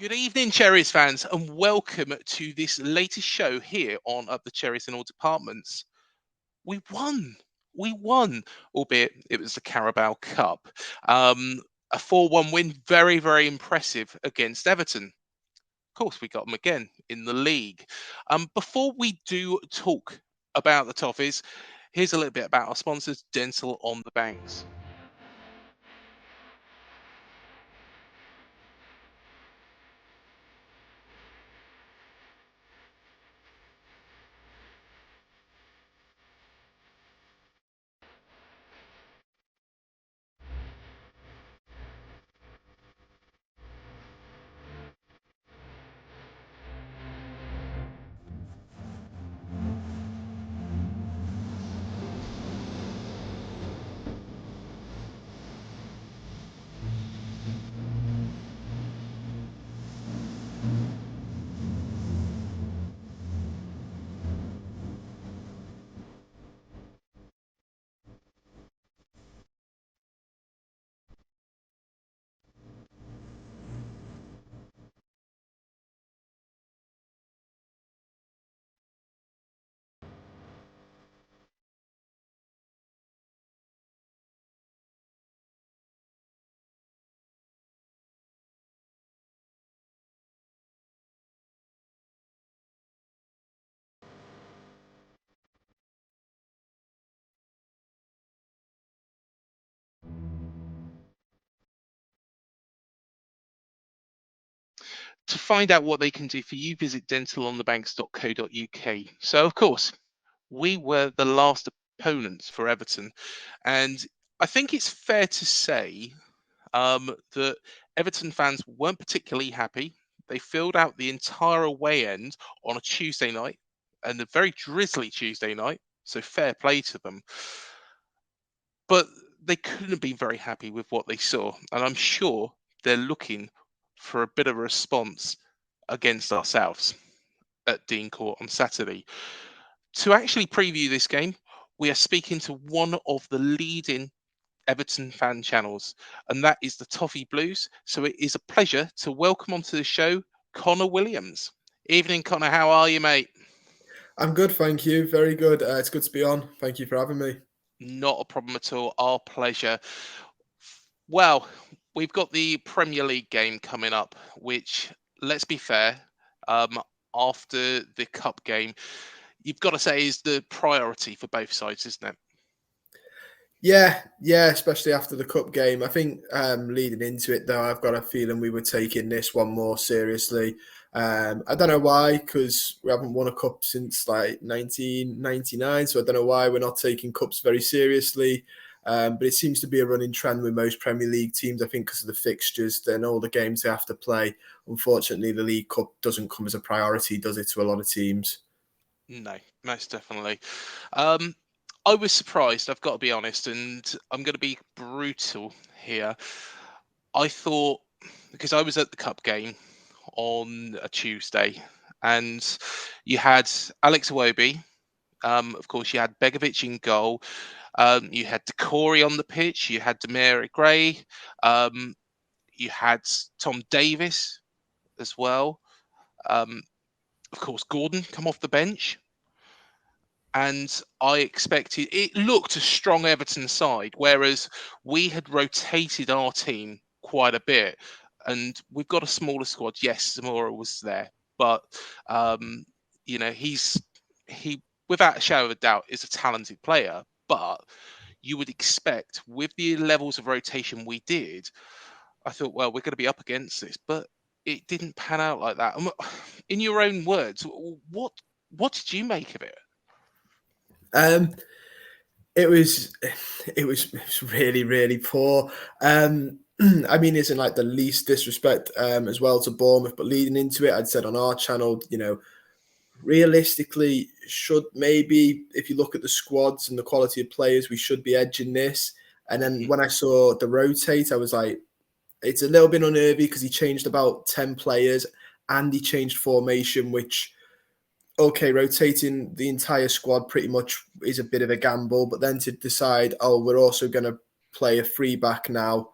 Good evening, Cherries fans, and welcome to this latest show here on Up the Cherries in All Departments. We won. We won, albeit it was the Carabao Cup. A 4-1 win, very, very impressive against Everton. Of course, we got them again in the league. Before we do talk about the Toffees, here's a little bit about our sponsors, Dental on the Banks. To find out what they can do for you, visit dentalonthebanks.co.uk. So, of course, we were the last opponents for Everton, and I think it's fair to say that Everton fans weren't particularly happy. They filled out the entire away end on a Tuesday night, and a very drizzly Tuesday night. So fair play to them. But they couldn't have been very happy with what they saw, and I'm sure they're looking for a bit of a response against ourselves at Dean Court on Saturday. To actually preview this game, we are speaking to one of the leading Everton fan channels, and that is the Toffee Blues. So it is a pleasure to welcome onto the show Conor Williams. Evening, Conor. How are you, mate? I'm good, thank you. Very good. It's good to be on. Thank you for having me. Not a problem at all. Our pleasure. Well, we've got the Premier League game coming up, which, let's be fair, after the cup game, you've got to say is the priority for both sides, isn't it? Yeah, especially after the cup game. I think leading into it, though, I've got a feeling we were taking this one more seriously. I don't know why, because we haven't won a cup since like 1999, so I don't know why we're not taking cups very seriously. But it seems to be a running trend with most Premier League teams, I think, because of the fixtures and all the games they have to play. Unfortunately, the League Cup doesn't come as a priority, does it, to a lot of teams? No, most definitely. I was surprised, I've got to be honest, and I'm going to be brutal here. I thought, because I was at the cup game on a Tuesday, and you had Alex Iwobi, of course, you had Begovic in goal, you had Corey on the pitch, you had Demarai Gray, um, you had Tom Davis as well. Of course, Gordon come off the bench. And I expected it looked a strong Everton side, whereas we had rotated our team quite a bit, and we've got a smaller squad. Yes, Zamora was there, but um, he without a shadow of a doubt is a talented player. But you would expect with the levels of rotation we did, I thought, well, we're going to be up against this, but it didn't pan out like that. In your own words, what did you make of it? Um, it was it was really, really poor. I mean, it's in like the least disrespect as well to Bournemouth, but leading into it, I'd said on our channel, realistically, should maybe if you look at the squads and the quality of players, we should be edging this. And then when I saw the rotate, I was like, it's a little bit unnerving because he changed about 10 players and he changed formation, which okay, rotating the entire squad pretty much is a bit of a gamble, but then to decide, oh, we're also going to play a free back now,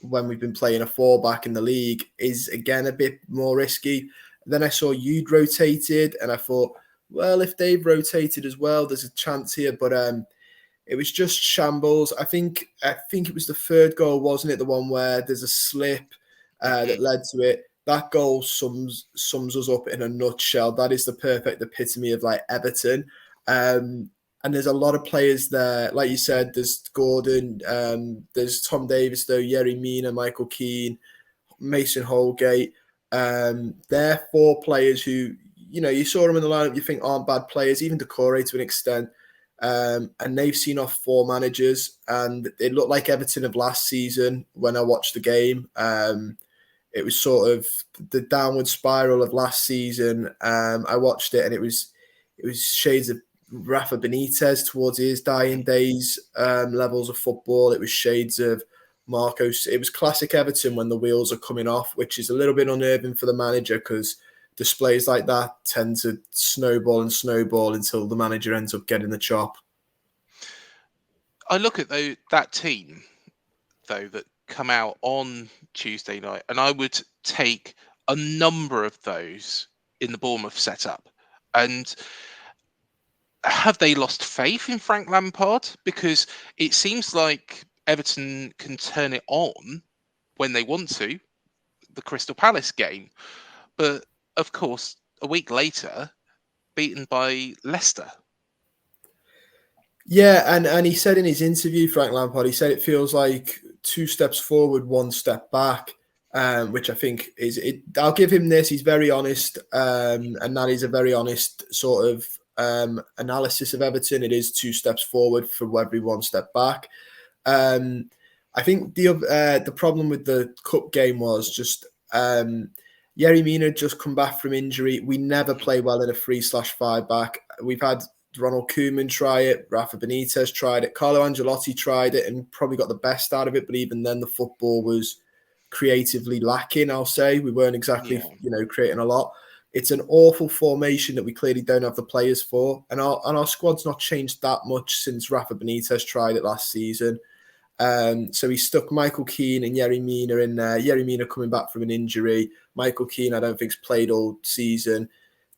when we've been playing a 4-back in the league is again a bit more risky. Then I saw you'd rotated, and I thought, well, if they've rotated as well, there's a chance here. But it was just shambles. I think it was the third goal, wasn't it? The one where there's a slip that led to it. That goal sums us up in a nutshell. That is the perfect epitome of like Everton. And there's a lot of players there. Like you said, there's Gordon, there's Tom Davis, though, Yerry Mina, Michael Keane, Mason Holgate. They're 4 players who, you saw them in the lineup, you think aren't bad players, even Decore to an extent. And they've seen off 4 managers, and it looked like Everton of last season when I watched the game. It was sort of the downward spiral of last season. I watched it, and it was shades of Rafa Benitez towards his dying days, levels of football. It was shades of Marcos. It was classic Everton when the wheels are coming off, which is a little bit unnerving for the manager because displays like that tend to snowball until the manager ends up getting the chop. I look at that team, though, that come out on Tuesday night, and I would take a number of those in the Bournemouth setup. And have they lost faith in Frank Lampard? Because it seems like Everton can turn it on when they want to, the Crystal Palace game. But, of course, a week later, beaten by Leicester. Yeah, and he said in his interview, Frank Lampard, he said it feels like 2 steps forward, 1 step back, which I think is it. I'll give him this. He's very honest, and that is a very honest sort of analysis of Everton. It is 2 steps forward for every 1 step back. I think the problem with the cup game was just Yerry Mina just come back from injury. We never play well in a 3/5 back. We've had Ronald Koeman try it, Rafa Benitez tried it, Carlo Ancelotti tried it and probably got the best out of it, but even then the football was creatively lacking, I'll say. We weren't exactly, creating a lot. It's an awful formation that we clearly don't have the players for, and our squad's not changed that much since Rafa Benitez tried it last season. So he stuck Michael Keane and Yerry Mina in there. Yerry Mina coming back from an injury. Michael Keane, I don't think's played all season.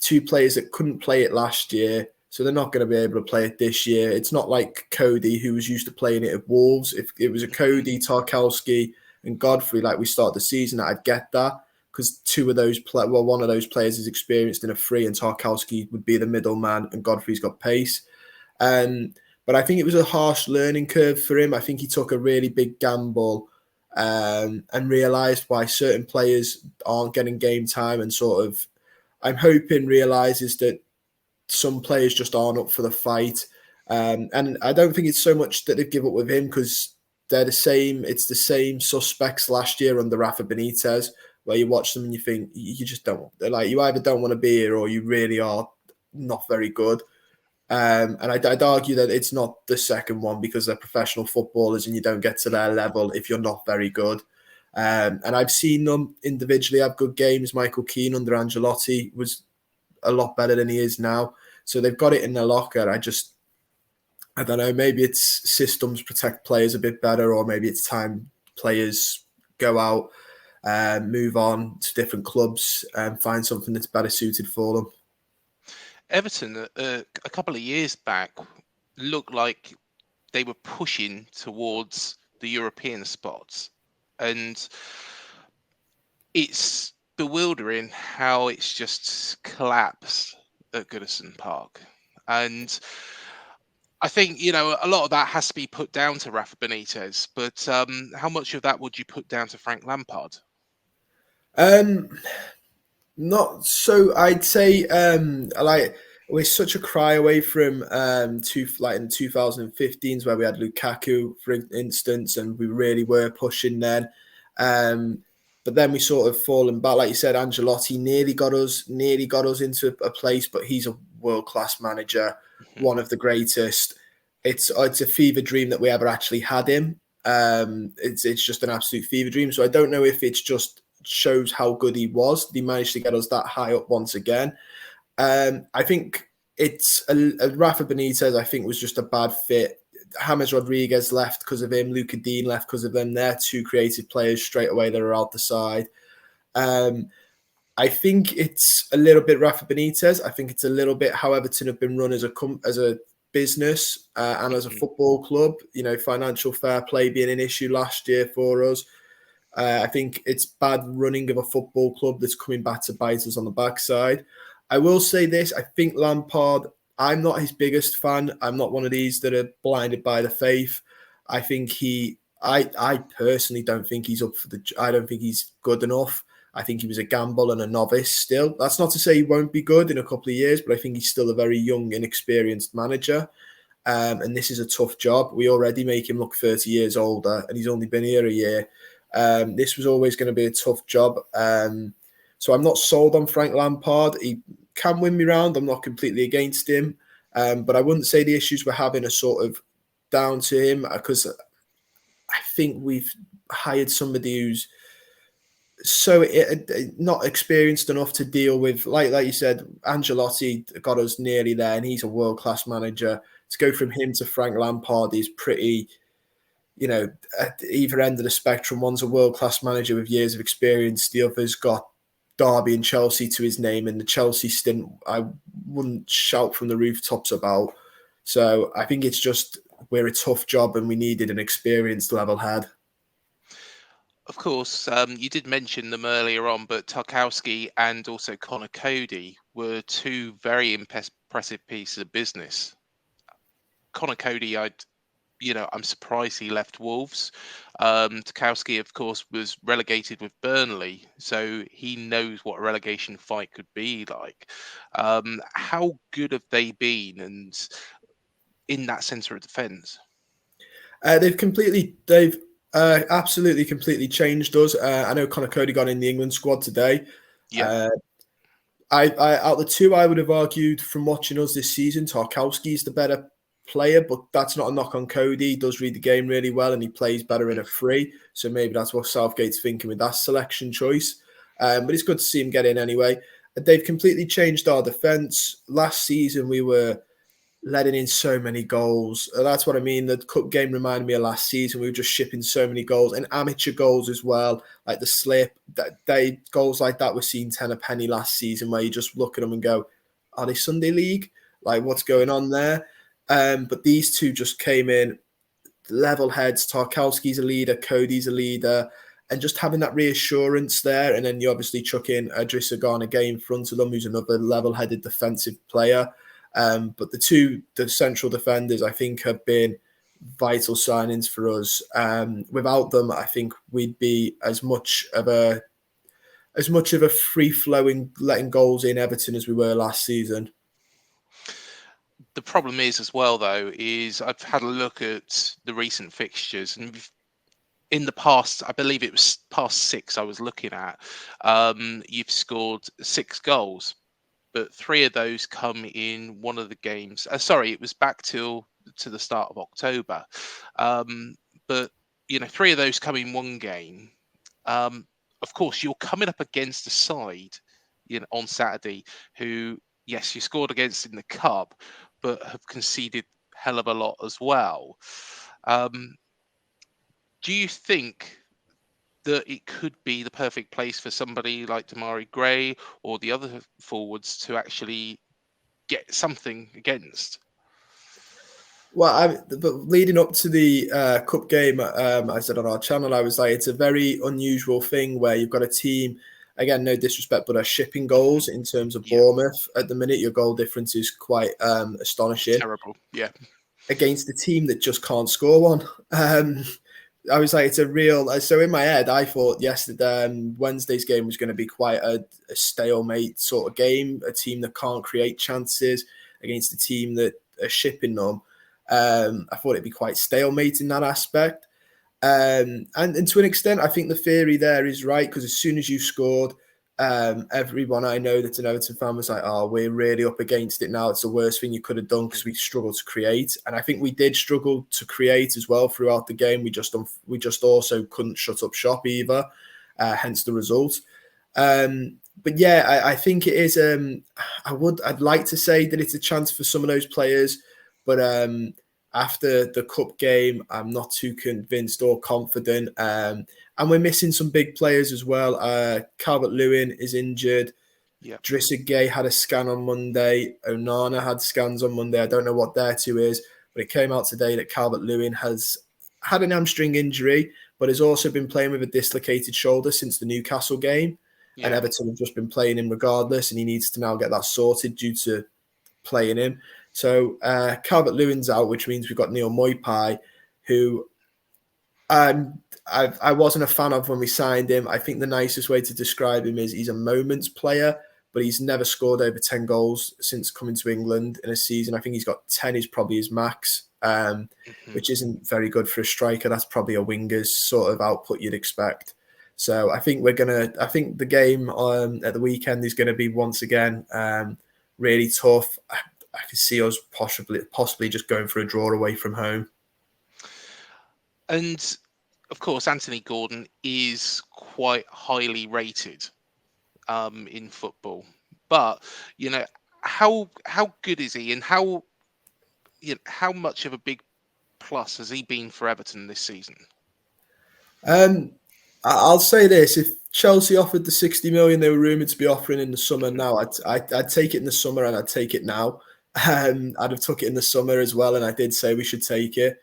2 players that couldn't play it last year, so they're not going to be able to play it this year. It's not like Coady, who was used to playing it at Wolves. If it was a Coady, Tarkowski, and Godfrey like we started the season, I'd get that because one of those players is experienced in a free, and Tarkowski would be the middleman, and Godfrey's got pace. But I think it was a harsh learning curve for him. I think he took a really big gamble and realised why certain players aren't getting game time, and sort of, I'm hoping, realises that some players just aren't up for the fight. And I don't think it's so much that they've given up with him because they're the same. It's the same suspects last year under Rafa Benitez, where you watch them and you think you just don't. Like, you either don't want to be here or you really are not very good. And I'd argue that it's not the second one because they're professional footballers and you don't get to their level if you're not very good. And I've seen them individually have good games. Michael Keane under Ancelotti was a lot better than he is now. So they've got it in their locker. I don't know, maybe it's systems protect players a bit better, or maybe it's time players go out and move on to different clubs and find something that's better suited for them. Everton, a couple of years back, looked like they were pushing towards the European spots. And it's bewildering how it's just collapsed at Goodison Park. And I think, a lot of that has to be put down to Rafa Benitez. But how much of that would you put down to Frank Lampard? Not so. I'd say we're such a cry away from in 2015s where we had Lukaku, for instance, and we really were pushing then. But then we sort of fallen back. Like you said, Ancelotti nearly got us into a place, but he's a world-class manager, one of the greatest. It's a fever dream that we ever actually had him. It's just an absolute fever dream. So I don't know if it's just shows how good he was. He managed to get us that high up once again. I think it's a Rafa Benitez, I think, was just a bad fit James Rodriguez left because of him. Luca Dean left because of them. They're two creative players straight away that are out the side. I think it's a little bit Rafa Benitez. I think it's a little bit how Everton have been run as a business and as a football club. Financial fair play being an issue last year for us. I think it's bad running of a football club that's coming back to bite us on the backside. I will say this. I think Lampard, I'm not his biggest fan. I'm not one of these that are blinded by the faith. I think I personally don't think he's I don't think he's good enough. I think he was a gamble and a novice still. That's not to say he won't be good in a couple of years, but I think he's still a very young, inexperienced manager. And this is a tough job. We already make him look 30 years older, and he's only been here a year. This was always going to be a tough job. So I'm not sold on Frank Lampard. He can win me round. I'm not completely against him. But I wouldn't say the issues we're having are sort of down to him, because I think we've hired somebody who's not experienced enough to deal with, like you said, Ancelotti got us nearly there, and he's a world-class manager. To go from him to Frank Lampard is pretty, at either end of the spectrum. One's a world-class manager with years of experience. The other's got Derby and Chelsea to his name, and the Chelsea stint I wouldn't shout from the rooftops about. So I think it's just we're a tough job and we needed an experienced level head. Of course, you did mention them earlier on, but Tarkowski and also Conor Coady were two very impressive pieces of business. Conor Coady, I'm surprised he left Wolves. Tarkowski, of course, was relegated with Burnley, so he knows what a relegation fight could be like. How good have they been, and in that centre of defence? They've absolutely completely changed us. I know Conor Coady got in the England squad today. Yeah. I out of the two, I would have argued from watching us this season, Tarkowski is the better player, but that's not a knock on Coady. He does read the game really well, and he plays better in a free. So maybe that's what Southgate's thinking with that selection choice. But it's good to see him get in anyway. They've completely changed our defence. Last season, we were letting in so many goals. That's what I mean. The cup game reminded me of last season. We were just shipping so many goals, and amateur goals as well, like the slip. Goals like that were seen 10 a penny last season, where you just look at them and go, are they Sunday League? Like, what's going on there? But these two just came in, level heads. Tarkowski's a leader, Cody's a leader, and just having that reassurance there. And then you obviously chuck in Idrissa Gana Gueye in front of them, who's another level-headed defensive player. But the central defenders, I think, have been vital signings for us. Without them, I think we'd be as much of a free-flowing, letting goals in Everton as we were last season. The problem is, as well, though, is I've had a look at the recent fixtures, and in the past, I believe it was past 6 I was looking at, you've scored 6 goals. But 3 of those come in one of the games. Sorry, it was back to the start of October. But 3 of those come in one game. Of course, you're coming up against a side, on Saturday who, yes, you scored against in the cup, but have conceded hell of a lot as well. Do you think that it could be the perfect place for somebody like Demarai Gray or the other forwards to actually get something against? Well, but leading up to the cup game, I said on our channel, I was like, it's a very unusual thing where you've got a team, again, no disrespect, but are shipping goals in terms of Bournemouth. At the minute, your goal difference is quite astonishing. Terrible, yeah. Against a team that just can't score one. I was like, it's a real. So in my head, I thought yesterday, Wednesday's game was going to be quite a stalemate sort of game. A team that can't create chances against a team that are shipping them. I thought it'd be quite stalemate in that aspect. And to an extent, I think the theory there is right, because as soon as you scored, everyone I know that's an Everton fan was like, oh, we're really up against it now. It's the worst thing you could have done because we struggled to create. And I think we did struggle to create as well throughout the game. We just also couldn't shut up shop either, hence the result. But yeah, I think it is. I'd like to say that it's a chance for some of those players, but after the cup game, I'm not too convinced or confident. And we're missing some big players as well. Calvert-Lewin is injured. Yeah. Drissa Gay had a scan on Monday. Onana had scans on Monday. I don't know what their two is, but it came out today that Calvert-Lewin has had an hamstring injury, but has also been playing with a dislocated shoulder since the Newcastle game. And Yeah. Everton have just been playing him regardless, and he needs to now get that sorted due to playing him. So Calvert-Lewin's out, which means we've got Neil Moipai, who I wasn't a fan of when we signed him. I think the nicest way to describe him is he's a moments player, but he's never scored over 10 goals since coming to England in a season. I think he's got 10 is probably his max, which isn't very good for a striker. That's probably a winger's sort of output you'd expect. So I think I think the game at the weekend is going to be once again really tough. I can see us possibly just going for a draw away from home. And of course, Anthony Gordon is quite highly rated in football. But how good is he, and how much of a big plus has he been for Everton this season? I'll say this: if Chelsea offered the 60 million they were rumored to be offering in the summer, now I'd take it in the summer, and I'd take it now. I'd have took it in the summer as well, and I did say we should take it.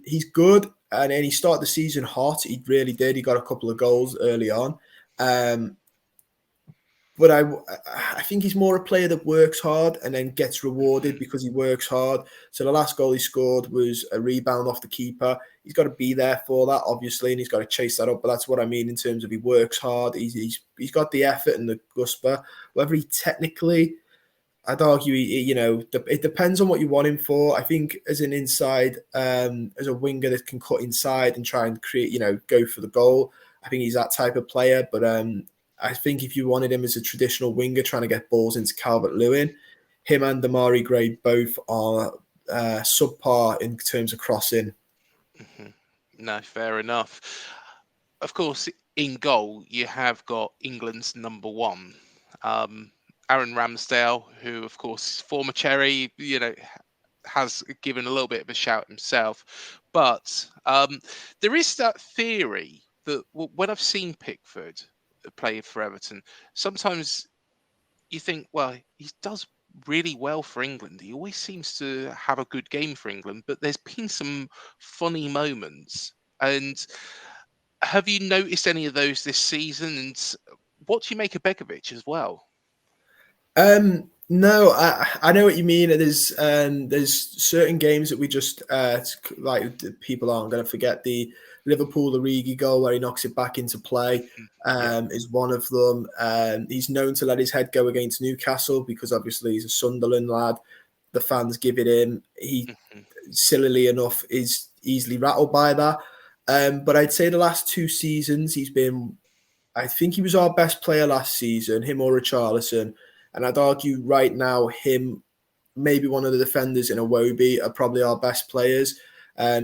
He's good, and then he started the season hot. He really did. He got a couple of goals early on. But I think he's more a player that works hard and then gets rewarded because he works hard. So the last goal he scored was a rebound off the keeper. He's got to be there for that, obviously, and he's got to chase that up. But that's what I mean in terms of he works hard. He's got the effort and the gusper. Whether he technically, I'd argue, it depends on what you want him for. I think as an inside, as a winger that can cut inside and try and create, go for the goal, I think he's that type of player. But I think if you wanted him as a traditional winger trying to get balls into Calvert-Lewin, him and Damari Gray both are subpar in terms of crossing. No, fair enough. Of course, in goal, you have got England's number one, Aaron Ramsdale, who, of course, former Cherry, has given a little bit of a shout himself. But there is that theory that when I've seen Pickford play for Everton, sometimes you think, well, he does really well for England. He always seems to have a good game for England, but there's been some funny moments. And have you noticed any of those this season? And what do you make of Begovic as well? No, I know what you mean. There's certain games that we just like people aren't going to forget. The Liverpool Origi goal where he knocks it back into play is one of them. He's known to let his head go against Newcastle because obviously he's a Sunderland lad. The fans give it him. He, sillily enough, is easily rattled by that. But I'd say the last 2 seasons he's been. I think he was our best player last season, him or Richarlison. And I'd argue right now, him, maybe one of the defenders in Iwobi are probably our best players.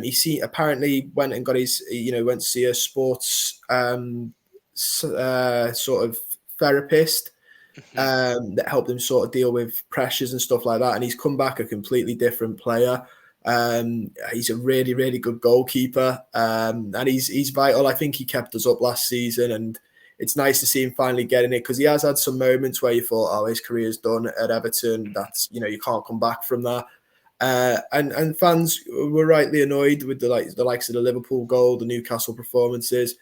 He apparently went and got his, went to see a sports sort of therapist that helped him sort of deal with pressures and stuff like that. And he's come back a completely different player. He's a really, really good goalkeeper, and he's vital. I think he kept us up last season, and it's nice to see him finally getting it because he has had some moments where you thought, oh, his career's done at Everton. That's, you can't come back from that. And fans were rightly annoyed with the likes of the Liverpool goal, the Newcastle performances,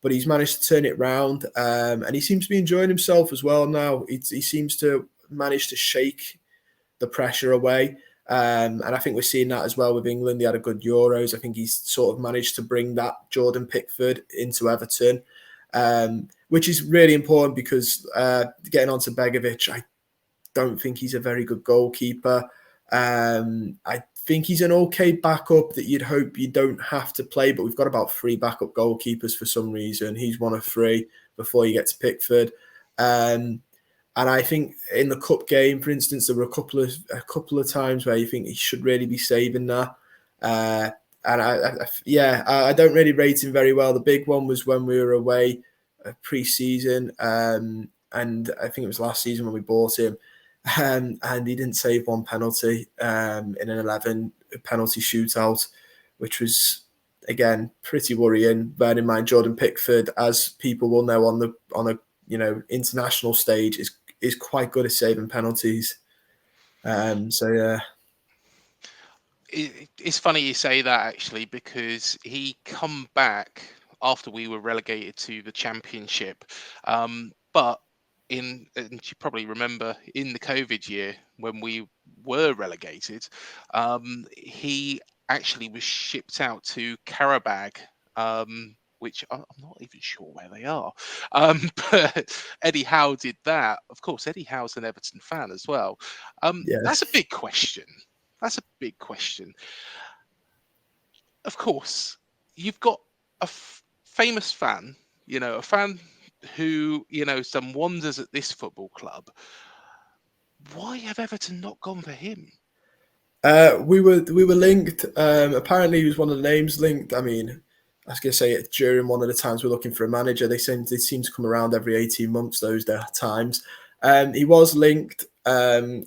but he's managed to turn it round, and he seems to be enjoying himself as well now. He seems to manage to shake the pressure away. And I think we're seeing that as well with England. They had a good Euros. I think he's sort of managed to bring that Jordan Pickford into Everton, which is really important because getting on to Begovic, I don't think he's a very good goalkeeper. I think he's an okay backup that you'd hope you don't have to play, but we've got about 3 backup goalkeepers for some reason. He's one of 3 before you get to Pickford. And I think in the cup game, for instance, there were a couple of times where you think he should really be saving that. And I don't really rate him very well. The big one was when we were away pre-season, and I think it was last season when we bought him. and he didn't save one penalty in an 11 penalty shootout, which was again pretty worrying. Bearing in mind Jordan Pickford, as people will know on a international stage, is quite good at saving penalties. So yeah. It's funny you say that, actually, because he come back after we were relegated to the Championship. But and you probably remember, in the COVID year when we were relegated, he actually was shipped out to Carabao, which I'm not even sure where they are. But Eddie Howe did that. Of course, Eddie Howe's an Everton fan as well. That's a Yes. big question. That's a big question. Of course, you've got a famous fan, a fan who, has done wonders at this football club. Why have Everton not gone for him? We were linked. Apparently, he was one of the names linked. I mean, I was going to say it during one of the times we're looking for a manager. They seem to come around every 18 months. Those times, he was linked a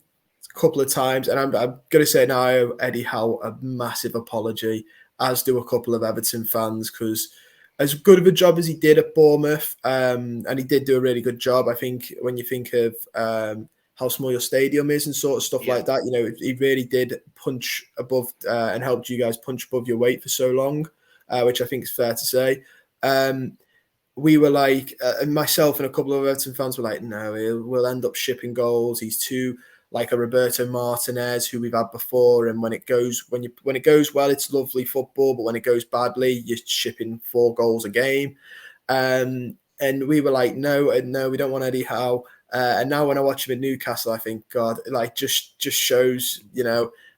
couple of times, and I'm going to say now I owe Eddie Howe a massive apology, as do a couple of Everton fans, because as good of a job as he did at Bournemouth, and he did do a really good job. I think when you think of how small your stadium is and sort of stuff Yeah, like that. He really did punch above and helped you guys punch above your weight for so long, which I think is fair to say. We were like, myself and a couple of Everton fans were like, no, we'll end up shipping goals. He's too like a Roberto Martinez who we've had before, and when it goes well, it's lovely football, but when it goes badly, you're shipping 4 goals a game. And we were like, no, we don't want Eddie Howe. And now when I watch him in Newcastle, I think, God, like just shows,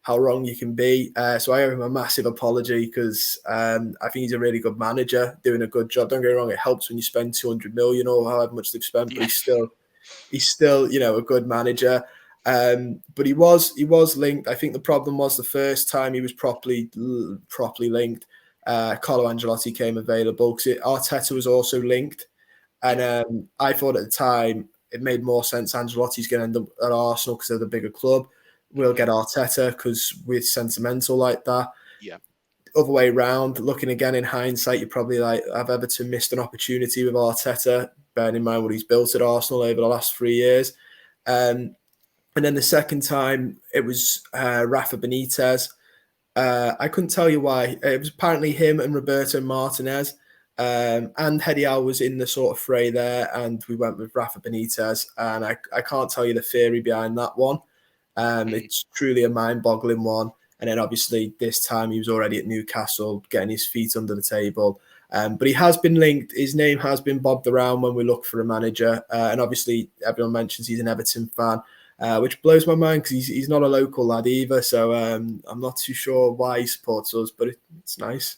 how wrong you can be. So I owe him a massive apology, because I think he's a really good manager, doing a good job. Don't get me wrong, it helps when you spend 200 million or however much they've spent, but yeah, he's still, a good manager. But he was linked. I think the problem was the first time he was properly linked, Carlo Ancelotti came available, because Arteta was also linked. And yeah. I thought at the time it made more sense. Ancelotti's going to end up at Arsenal because they're the bigger club. We'll Hmm. get Arteta because we're sentimental like that. Yeah, Other way round, looking again in hindsight, you probably like, have Everton missed an opportunity with Arteta, bearing in mind what he's built at Arsenal over the last 3 years. And then the second time, it was Rafa Benitez. I couldn't tell you why. It was apparently him and Roberto Martinez. And Eddie Howe was in the sort of fray there, and we went with Rafa Benitez. And I can't tell you the theory behind that one. mm, It's truly a mind-boggling one. And then obviously this time he was already at Newcastle, getting his feet under the table. But he has been linked. His name has been bobbed around when we look for a manager. And obviously everyone mentions he's an Everton fan, which blows my mind, because he's not a local lad either. So I'm not too sure why he supports us, but it's nice.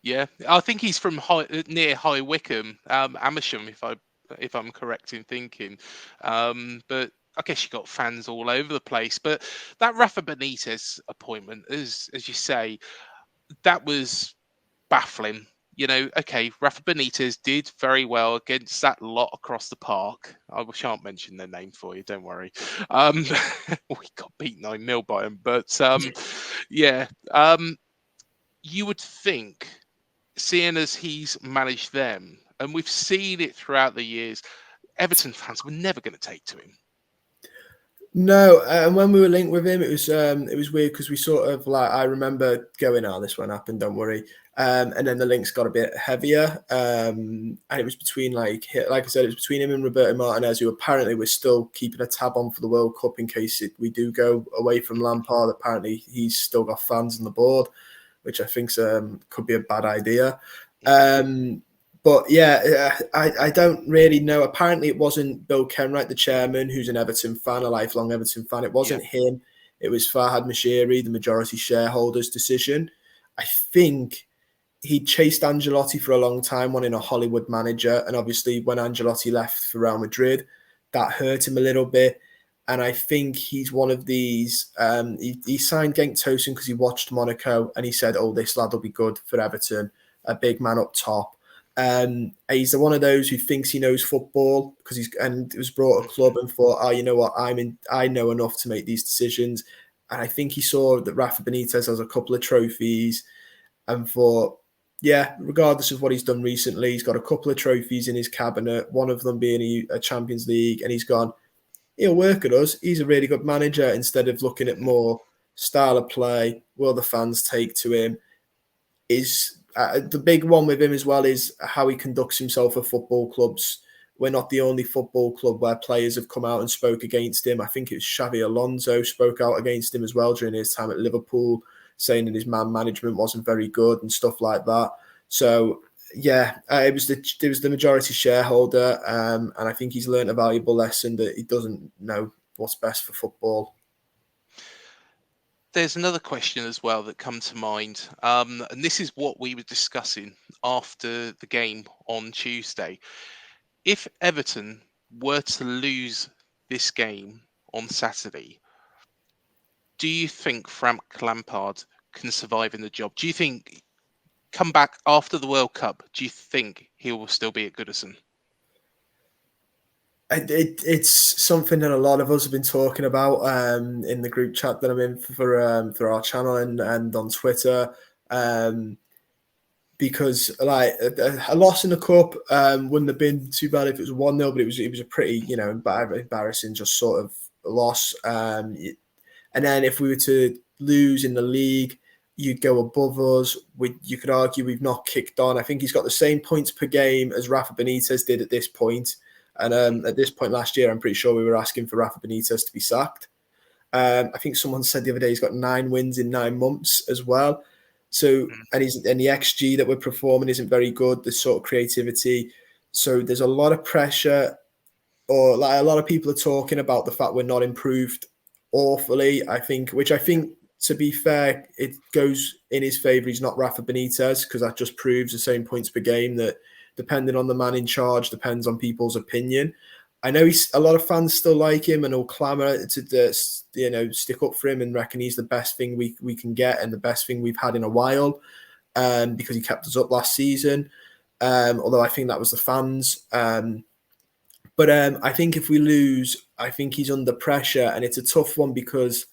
yeah. I think he's from near High Wycombe, Amersham, if I'm correct in thinking. But I guess you got fans all over the place. But that Rafa Benitez appointment, as you say, that was baffling. Okay, Rafa Benitez did very well against that lot across the park. I shan't mention their name for you, don't worry. Um, we got beat 9-0 by them, but yeah, you would think, seeing as he's managed them, and we've seen it throughout the years, Everton fans were never going to take to him. No, and when we were linked with him, it was weird, because we sort of like, I remember going, "Oh, this won't happen, don't worry." And then the links got a bit heavier, and it was between like I said, it was between him and Roberto Martinez, who apparently we're still keeping a tab on for the World Cup in case we do go away from Lampard. Apparently, he's still got fans on the board, which I think could be a bad idea. But yeah, I don't really know. Apparently, it wasn't Bill Kenwright, the chairman, who's an Everton fan, a lifelong Everton fan. It Yeah, wasn't him. It was Farhad Mashiri, the majority shareholder's decision. I think he chased Ancelotti for a long time, wanting a Hollywood manager. And obviously, when Ancelotti left for Real Madrid, that hurt him a little bit. And I think he's one of these. He signed Genk Tosin because he watched Monaco, and he said, "Oh, this lad will be good for Everton, a big man up top." He's one of those who thinks he knows football because he was brought a club and thought, oh, you know what, I know enough to make these decisions. And I think he saw that Rafa Benitez has a couple of trophies and thought, yeah, regardless of what he's done recently, he's got a couple of trophies in his cabinet, one of them being a Champions League, and he's gone, he'll work at us. He's a really good manager, instead of looking at more style of play, will the fans take to him. Is the big one with him as well is how he conducts himself at football clubs. We're not the only football club where players have come out and spoke against him. I think it was Xavi Alonso spoke out against him as well during his time at Liverpool, saying that his man management wasn't very good and stuff like that. So yeah, it was the majority shareholder, and I think he's learned a valuable lesson that he doesn't know what's best for football. There's another question as well that comes to mind, and this is what we were discussing after the game on Tuesday. If Everton were to lose this game on Saturday, do you think Frank Lampard can survive in the job? Do you think, come back after the World Cup, do you think he will still be at Goodison? It's something that a lot of us have been talking about in the group chat that I'm in for our channel and on Twitter, because like a loss in the cup wouldn't have been too bad if it was 1-0, but it was a pretty embarrassing just sort of loss. And then if we were to lose in the league, you'd go above us. You could argue we've not kicked on. I think he's got the same points per game as Rafa Benitez did at this point. And at this point last year, I'm pretty sure we were asking for Rafa Benitez to be sacked. I think someone said the other day he's got 9 wins in 9 months as well. So, and the XG that we're performing isn't very good, the sort of creativity. So there's a lot of pressure, or like a lot of people are talking about the fact we're not improved awfully, I think, which I think, to be fair, it goes in his favour. He's not Rafa Benitez, because that just proves the same points per game that, depending on the man in charge, depends on people's opinion. I know a lot of fans still like him and will clamour to stick up for him and reckon he's the best thing we can get and the best thing we've had in a while, because he kept us up last season. Although I think that was the fans. But I think if we lose, I think he's under pressure, and it's a tough one because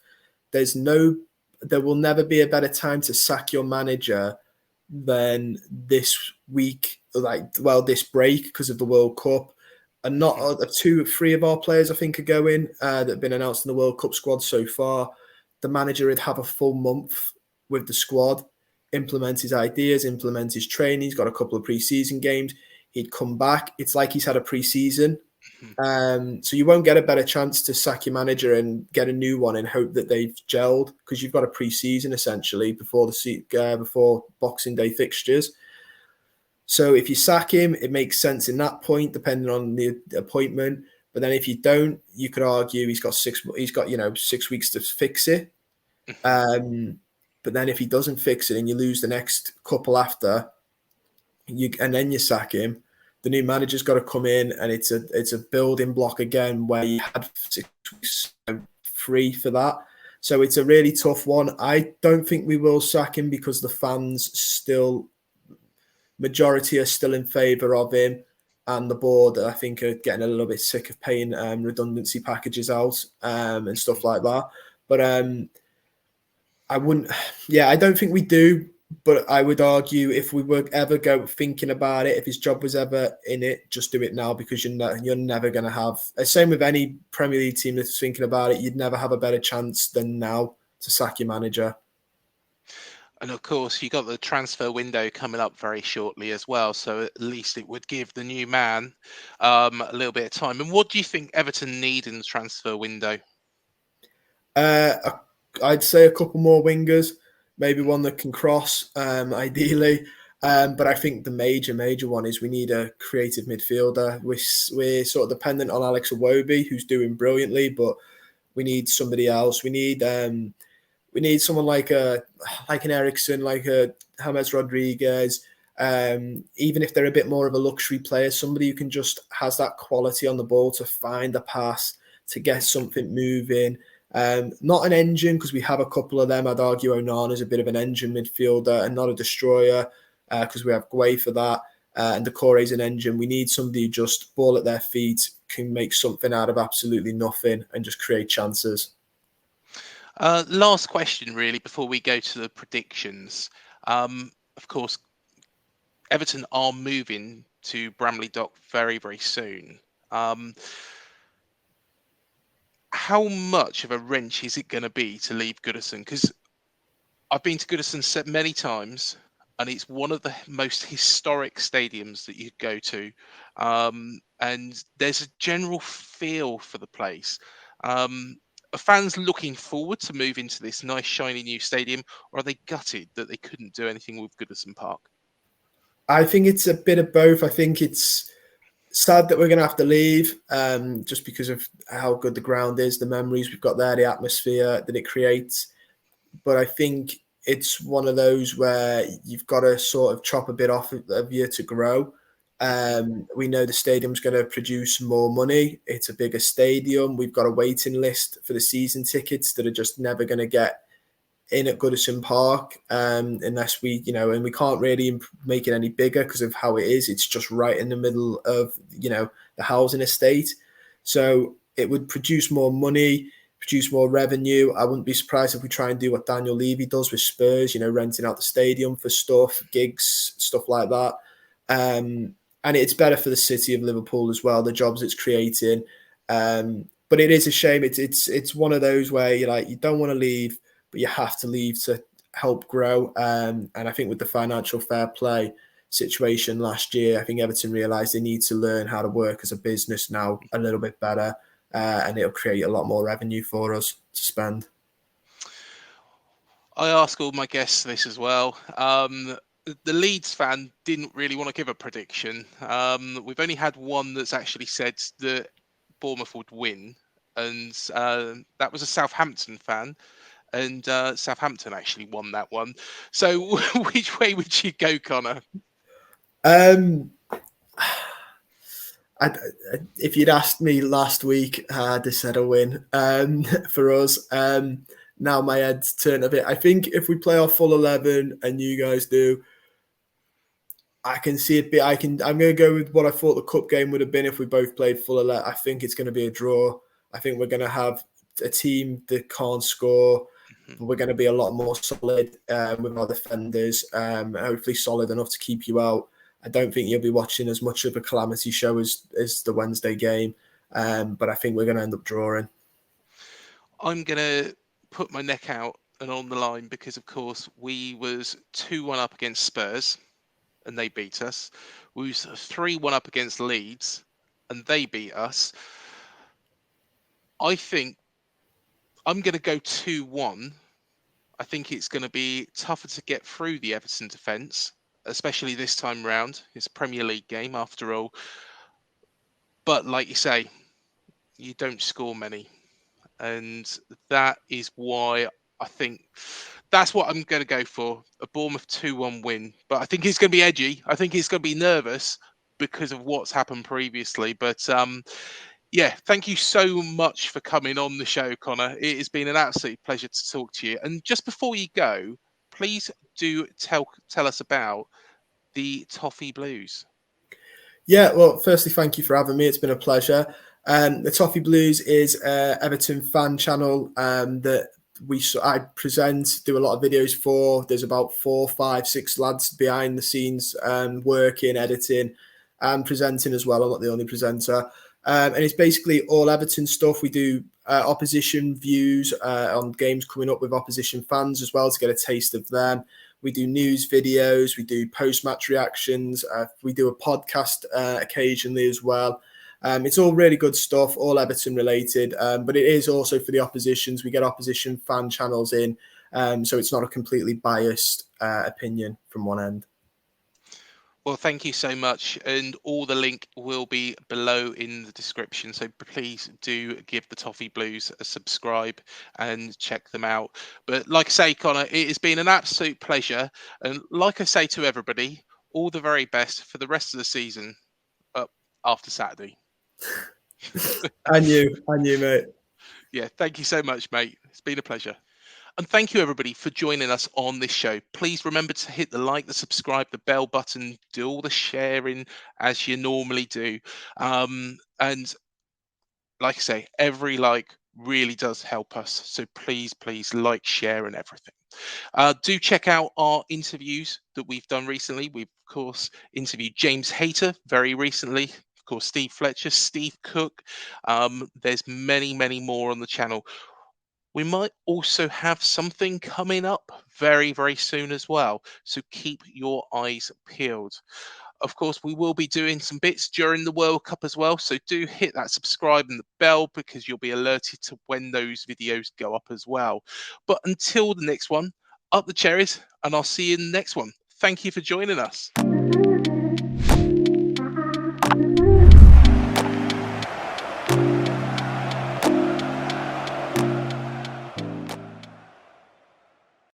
there will never be a better time to sack your manager than this week, this break, because of the World Cup. And not 2 or 3 of our players, I think, are going that have been announced in the World Cup squad so far. The manager would have a full month with the squad, implement his ideas, implement his training. He's got a couple of pre-season games. He'd come back. It's like he's had a pre-season. So you won't get a better chance to sack your manager and get a new one and hope that they've gelled, because you've got a pre-season essentially before Boxing Day fixtures. So if you sack him, it makes sense in that point, depending on the appointment. But then if you don't, you could argue he's got 6 weeks to fix it. But then if he doesn't fix it and you lose the next couple after, and then you sack him, the new manager's got to come in, and it's a building block again where you had 6 weeks free for that. So it's a really tough one. I don't think we will sack him because the fans majority are still in favour of him, and the board, I think, are getting a little bit sick of paying redundancy packages out and stuff like that. But I don't think we do. But I would argue if we were ever thinking about it, if his job was ever in it, just do it now, because you're never going to have. Same with any Premier League team that's thinking about it, you'd never have a better chance than now to sack your manager. And of course, you got the transfer window coming up very shortly as well. So at least it would give the new man a little bit of time. And what do you think Everton need in the transfer window? I'd say a couple more wingers. Maybe one that can cross, ideally. But I think the major one is we need a creative midfielder. We're sort of dependent on Alex Iwobi, who's doing brilliantly, but we need somebody else. We need someone like an Eriksen, like a James Rodriguez. Even if they're a bit more of a luxury player, somebody who can just has that quality on the ball to find a pass, to get something moving. Not an engine, because we have a couple of them. I'd argue Onana is a bit of an engine midfielder and not a destroyer, because we have Guay for that. and Decore's an engine. We need somebody who just ball at their feet, can make something out of absolutely nothing and just create chances. Last question, really, before we go to the predictions. Of course, Everton are moving to Bramley Dock very, very soon. How much of a wrench is it going to be to leave Goodison? Because I've been to Goodison many times, and it's one of the most historic stadiums that you go to. And there's a general feel for the place. Are fans looking forward to move into this nice, shiny new stadium, or are they gutted that they couldn't do anything with Goodison Park? I think it's a bit of both. I think it's sad that we're going to have to leave just because of how good the ground is, the memories we've got there, the atmosphere that it creates. But I think it's one of those where you've got to sort of chop a bit off of you to grow. We know the stadium's going to produce more money. It's a bigger stadium. We've got a waiting list for the season tickets that are just never going to get in at Goodison Park unless we, and we can't really make it any bigger because of how it is. It's just right in the middle of, the housing estate. So it would produce more money, produce more revenue. I wouldn't be surprised if we try and do what Daniel Levy does with Spurs, renting out the stadium for stuff, gigs, stuff like that. And it's better for the city of Liverpool as well, the jobs it's creating. But it is a shame. It's one of those where you don't want to leave, but you have to leave to help grow. And I think with the financial fair play situation last year, I think Everton realised they need to learn how to work as a business now a little bit better, and it'll create a lot more revenue for us to spend. I ask all my guests this as well. The Leeds fan didn't really want to give a prediction. We've only had one that's actually said that Bournemouth would win, and that was a Southampton fan. And Southampton actually won that one. So which way would you go, Conor? If you'd asked me last week, I'd have said a win for us. Now my head's turned a bit. I think if we play our full 11 and you guys do, I can see it. I'm going to go with what I thought the cup game would have been if we both played full 11. I think it's going to be a draw. I think we're going to have a team that can't score. But we're going to be a lot more solid with our defenders, hopefully solid enough to keep you out. I don't think you'll be watching as much of a calamity show as the Wednesday game, but I think we're going to end up drawing. I'm going to put my neck out and on the line because, of course, we was 2-1 up against Spurs and they beat us. We was 3-1 up against Leeds and they beat us. I think I'm going to go 2-1. I think it's going to be tougher to get through the Everton defence, especially this time round. It's a Premier League game after all. But like you say, you don't score many. And that is why I think that's what I'm going to go for, a Bournemouth 2-1 win. But I think it's going to be edgy. I think it's going to be nervous because of what's happened previously. But yeah, thank you so much for coming on the show, Conor. It has been an absolute pleasure to talk to you. And just before you go, please do tell us about the Toffee Blues. Yeah, well, firstly, thank you for having me. It's been a pleasure. The Toffee Blues is an Everton fan channel that I present, do a lot of videos for. There's about 4, 5, 6 lads behind the scenes working, editing, and presenting as well. I'm not the only presenter. And it's basically all Everton stuff. We do opposition views on games coming up with opposition fans as well to get a taste of them. We do news videos. We do post-match reactions. We do a podcast occasionally as well. It's all really good stuff, all Everton related, but it is also for the oppositions. We get opposition fan channels in, so it's not a completely biased opinion from one end. Well, thank you so much. And all the link will be below in the description. So please do give the Toffee Blues a subscribe and check them out. But like I say, Conor, it has been an absolute pleasure. And like I say to everybody, all the very best for the rest of the season after Saturday. And you, mate. Yeah, thank you so much, mate. It's been a pleasure. And thank you, everybody, for joining us on this show. Please remember to hit the like, the subscribe, the bell button, do all the sharing as you normally do. And like I say, every like really does help us. So please like, share, and everything. Do check out our interviews that we've done recently. We've, of course, interviewed James Hayter very recently. Of course, Steve Fletcher, Steve Cook. There's many more on the channel. We might also have something coming up very soon as well. So keep your eyes peeled. Of course, we will be doing some bits during the World Cup as well. So do hit that subscribe and the bell because you'll be alerted to when those videos go up as well. But until the next one, up the cherries, and I'll see you in the next one. Thank you for joining us.